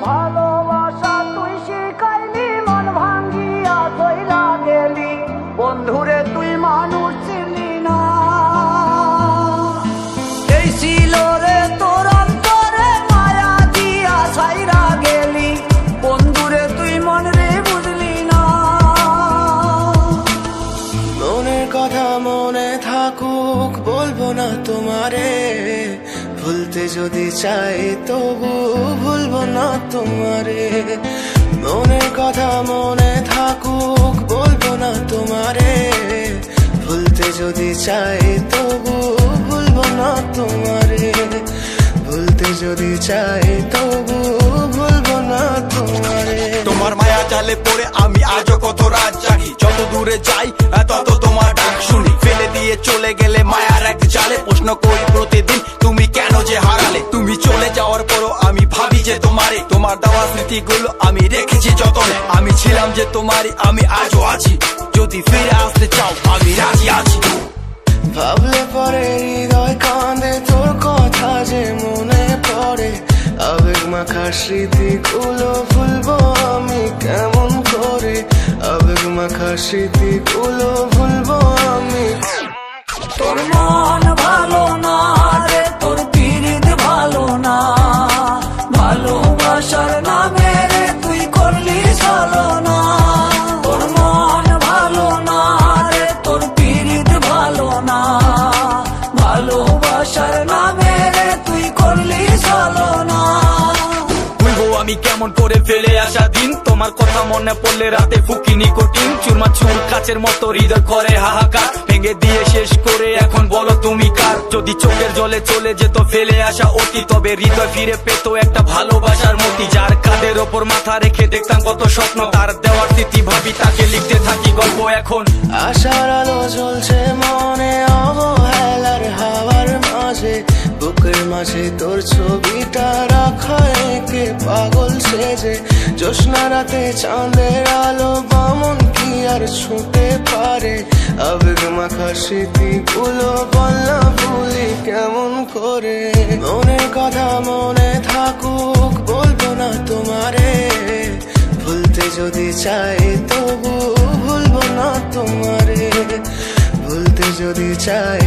ভালোবাসা তুই শিখাইলি, মন ভাঙ্গিয়া চইলা গেলি, বন্ধুরে তুই মানুষ চিনলি না। এই ছিল রে তোর অন্তরে মায়া দিয়া ছাইরা গেলি, বন্ধুরে তুই মন রে বুঝলি না। মনের কথা মনে থাকুক বলবো না তোমারে, ভুলতে যদি চাই তবু ভুলবো না তোমারে। মনের কথা মনে থাকুক বলবো না তোমারে, ভুলতে যদি চাই তবু ভুলবো না তোমারে। ভুলতে যদি চাই তবু ভুলবো না তোমারে। তোমার মায়া জালে পড়ে আমি আজও কত রাত জাগি, যত দূরে যাই তত তোমার ডাক শুনি। ফেলে দিয়ে চলে গেলে মায়ার এক জালে, প্রশ্ন করি প্রতিদিন তুমি কেন যে হারালে। তুমি চলে যাওয়ার পরও আমি ভাবি যে তোমারে, তোমার দেওয়া স্মৃতিগুলো আমি রেখেছি যতনে। আমি ছিলাম যে তোমারই, আমি আজও আছি, যদি ফিরে আসতে চাও আমি রাজি আছি। ভাবলে পরে হৃদয় কাঁদে, তোর কথা যে মনে পড়ে। আবেগ মাখা স্মৃতিগুলো ভুলবো আমি কেমন করে, আবেগ মাখা স্মৃতিগুলো ভুলবো আমি। তোর মন ভালো না রে, তোর পিরিত ভালো না, ভালোবাসার নামে রে তুই করলি ছলনা। তোর মন ভালো না রে, তোর পিরিত ভালো না, ভালোবাসার নামে রে তুই করলি ছলনা। ভুলবো আমি কেমন করে ফেলে আসা দিন, তোমার কথা মনে পড়লে রাতে ফুকি নিকোটিন। চুরমা চুর কাচের মতো হৃদয় করে হাহাকার, ভেঙে দিয়ে শেষ করে এখন বলো তুমি কার। যদি চোখের জলে চলে যেত ফেলে আসা অতি, তবে হৃদয় ফিরে পেত একটা ভালোবাসার মতি। যার কাঁধের ওপর মাথা রেখে দেখতাম কত স্বপ্ন, তার দেওয়ার স্মৃতি ভাবি তাকে লিখতে থাকি গল্প এখন। আশার আলো জ্বলছে মনে অবহেলার হাওয়ার মাঝে, বুকের মাঝে তোর ছবিটা রাখা একে পাগল সেজে। জ্যোৎস্না রাতে চাঁদের আলো বামন কি আর ছুঁতে পারে, আবেগ মাখা স্মৃতিগুলো বলনা ভুলি কেমন করে। মনের কথা মনে থাকুক বলবো না তোমারে, ভুলতে যদি চাই তবু ভুলবো না তোমারে। ভুলতে যদি চাই